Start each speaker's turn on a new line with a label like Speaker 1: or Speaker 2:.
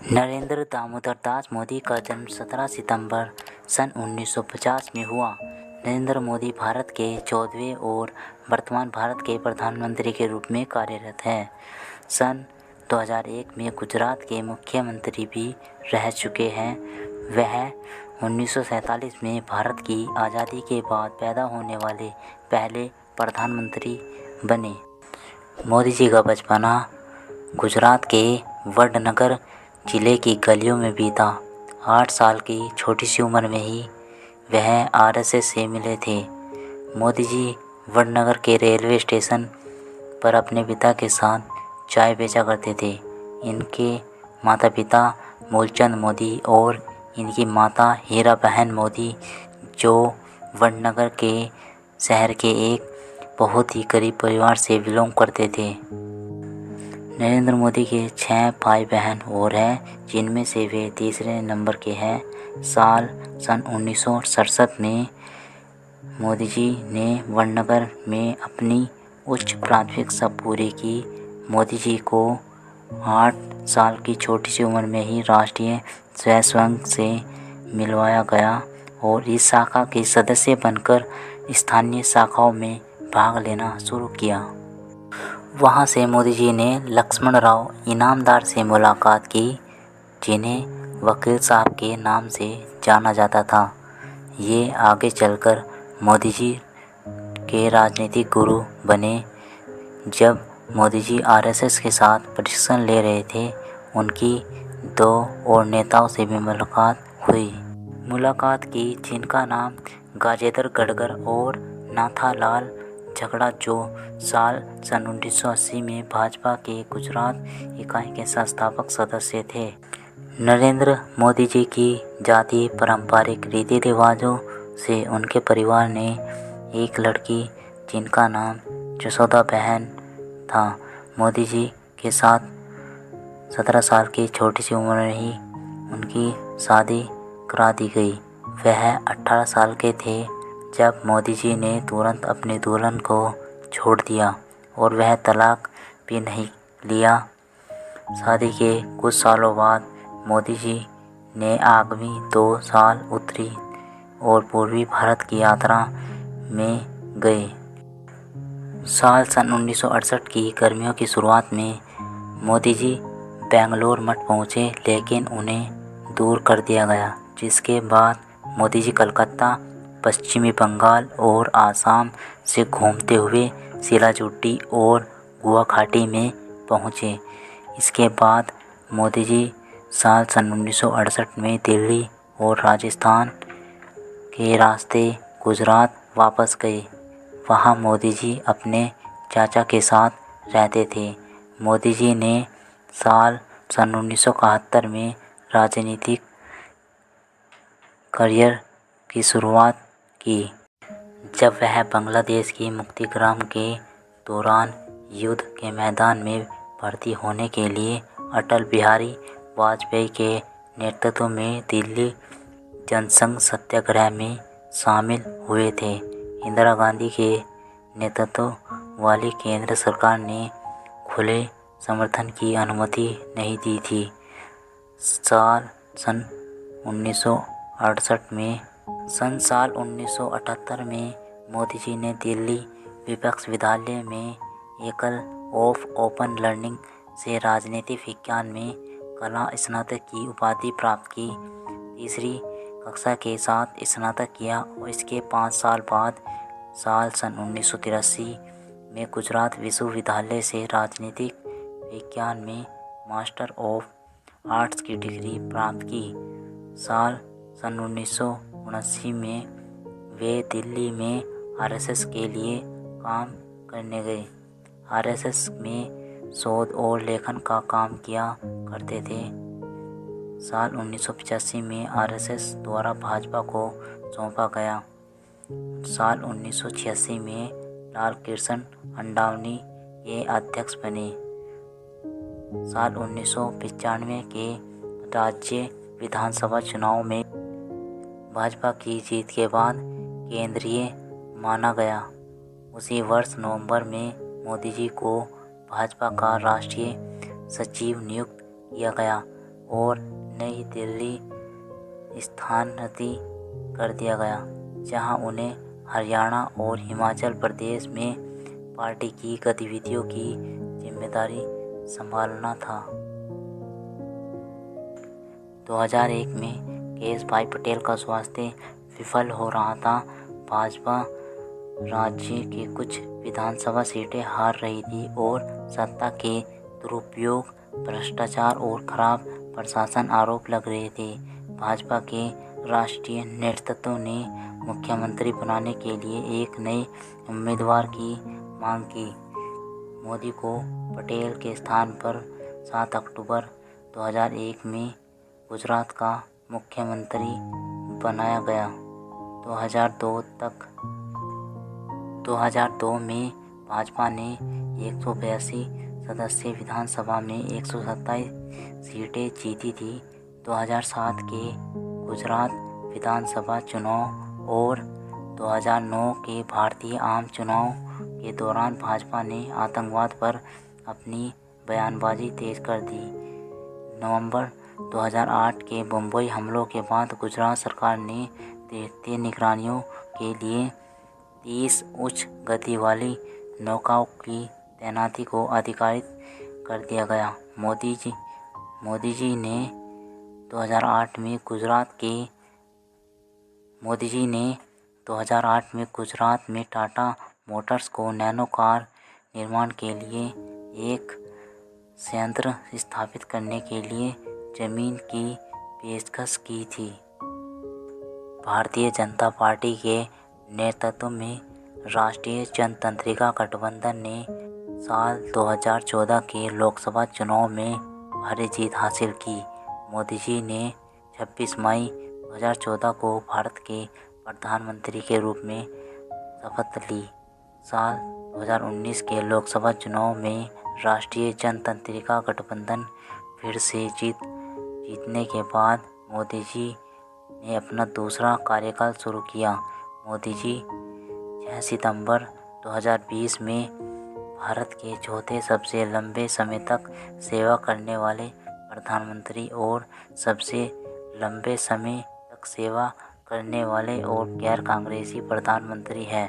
Speaker 1: नरेंद्र दामोदर दास मोदी का जन्म 17 सितंबर सन 1950 में हुआ। नरेंद्र मोदी भारत के 14वें और वर्तमान भारत के प्रधानमंत्री के रूप में कार्यरत हैं। सन 2001 में गुजरात के मुख्यमंत्री भी रह चुके हैं। वह 1947 में भारत की आज़ादी के बाद पैदा होने वाले पहले प्रधानमंत्री बने। मोदी जी का बचपना गुजरात के वडनगर जिले की गलियों में बीता। 8 साल की छोटी सी उम्र में ही वह आरएसएस से मिले थे। मोदी जी वडनगर के रेलवे स्टेशन पर अपने पिता के साथ चाय बेचा करते थे। इनके माता पिता मूलचंद मोदी और इनकी माता हीरा बहन मोदी, जो वडनगर के शहर के एक बहुत ही गरीब परिवार से बिलोंग करते थे। नरेंद्र मोदी के 6 भाई बहन और हैं, जिनमें से वे तीसरे नंबर के हैं। साल सन 1967 में मोदी जी ने वडनगर में अपनी उच्च प्राथमिक सब पूरी की। मोदी जी को 8 साल की छोटी सी उम्र में ही राष्ट्रीय स्वयंसेवक से मिलवाया गया और इस शाखा के सदस्य बनकर स्थानीय शाखाओं में भाग लेना शुरू किया। वहाँ से मोदी जी ने लक्ष्मणराव इनामदार से मुलाकात की, जिन्हें वकील साहब के नाम से जाना जाता था। ये आगे चलकर मोदी जी के राजनीतिक गुरु बने। जब मोदी जी आरएसएस के साथ प्रशिक्षण ले रहे थे, उनकी 2 और नेताओं से भी मुलाकात की, जिनका नाम गाजेंद्र गढ़गर और नाथालाल झगड़ा, जो साल सन 1980 में भाजपा के गुजरात इकाई के संस्थापक सदस्य थे। नरेंद्र मोदी जी की जातीय पारंपरिक रीति रिवाजों से उनके परिवार ने एक लड़की, जिनका नाम जसोदा बहन था, मोदी जी के साथ 17 साल की छोटी सी उम्र में ही उनकी शादी करा दी गई। वह 18 साल के थे जब मोदी जी ने तुरंत अपनी दुल्हन को छोड़ दिया और वह तलाक भी नहीं लिया। शादी के कुछ सालों बाद मोदी जी ने आगामी 2 साल उत्तरी और पूर्वी भारत की यात्रा में गए। साल सन 1968 की गर्मियों की शुरुआत में मोदी जी बेंगलोर मठ पहुँचे, लेकिन उन्हें दूर कर दिया गया, जिसके बाद मोदी जी कलकत्ता, पश्चिमी बंगाल और आसाम से घूमते हुए सिलाचुट्टी और गुवाहाटी में पहुँचे। इसके बाद मोदी जी साल सन 1968 में दिल्ली और राजस्थान के रास्ते गुजरात वापस गए। वहाँ मोदी जी अपने चाचा के साथ रहते थे। मोदी जी ने साल सन 1971 में राजनीतिक करियर की शुरुआत की, जब वह बांग्लादेश की मुक्तिसंग्राम के दौरान युद्ध के मैदान में भर्ती होने के लिए अटल बिहारी वाजपेयी के नेतृत्व में दिल्ली जनसंघ सत्याग्रह में शामिल हुए थे। इंदिरा गांधी के नेतृत्व वाली केंद्र सरकार ने खुले समर्थन की अनुमति नहीं दी थी। साल 1978 में मोदी जी ने दिल्ली विश्वविद्यालय में एकल ऑफ ओपन लर्निंग से राजनीति विज्ञान में कला स्नातक की उपाधि प्राप्त की। तीसरी कक्षा के साथ स्नातक किया और इसके 5 साल बाद साल सन 1983 में गुजरात विश्वविद्यालय से राजनीतिक विज्ञान में मास्टर ऑफ आर्ट्स की डिग्री प्राप्त की। साल सन 1979 में वे दिल्ली में आरएसएस के लिए काम करने गए। आरएसएस में शोध और लेखन का काम किया करते थे। साल 1985 में आरएसएस द्वारा भाजपा को सौंपा गया। साल 1986 में लाल कृष्ण अडवाणी के अध्यक्ष बने। साल 1995 के राज्य विधानसभा चुनाव में भाजपा की जीत के बाद केंद्रीय माना गया। उसी वर्ष नवंबर में मोदी जी को भाजपा का राष्ट्रीय सचिव नियुक्त किया गया। और नई दिल्ली स्थानांतरित कर दिया गया, जहां उन्हें हरियाणा और हिमाचल प्रदेश में पार्टी की गतिविधियों की जिम्मेदारी संभालना था। 2001 में केशभाई पटेल का स्वास्थ्य विफल हो रहा था। भाजपा राज्य की कुछ विधानसभा सीटें हार रही थी और सत्ता के दुरुपयोग, भ्रष्टाचार और खराब प्रशासन आरोप लग रहे थे। भाजपा के राष्ट्रीय नेतृत्व ने मुख्यमंत्री बनाने के लिए एक नए उम्मीदवार की मांग की। मोदी को पटेल के स्थान पर 7 अक्टूबर 2001 में गुजरात का मुख्यमंत्री बनाया गया। 2002 में भाजपा ने 182 सदस्यीय विधानसभा में 127 सीटें जीती थी। 2007 के गुजरात विधानसभा चुनाव और 2009 के भारतीय आम चुनाव के दौरान भाजपा ने आतंकवाद पर अपनी बयानबाजी तेज कर दी। नवंबर 2008 के बम्बई हमलों के बाद गुजरात सरकार ने देखते निगरानियों के लिए 30 उच्च गति वाली नौकाओं की तैनाती को अधिकारित कर दिया गया। मोदी जी ने 2008 में गुजरात में टाटा मोटर्स को नैनो कार निर्माण के लिए एक संयंत्र स्थापित करने के लिए जमीन की पेशकश की थी। भारतीय जनता पार्टी के नेतृत्व में राष्ट्रीय जनतांत्रिक गठबंधन ने साल 2014 के लोकसभा चुनाव में भारी जीत हासिल की। मोदी जी ने 26 मई 2014 को भारत के प्रधानमंत्री के रूप में शपथ ली। साल 2019 के लोकसभा चुनाव में राष्ट्रीय जनतांत्रिक गठबंधन फिर से जीतने के बाद मोदी जी ने अपना दूसरा कार्यकाल शुरू किया। मोदी जी 6 सितंबर 2020 में भारत के चौथे सबसे लंबे समय तक सेवा करने वाले प्रधानमंत्री और सबसे लंबे समय तक सेवा करने वाले और गैर कांग्रेसी प्रधानमंत्री हैं।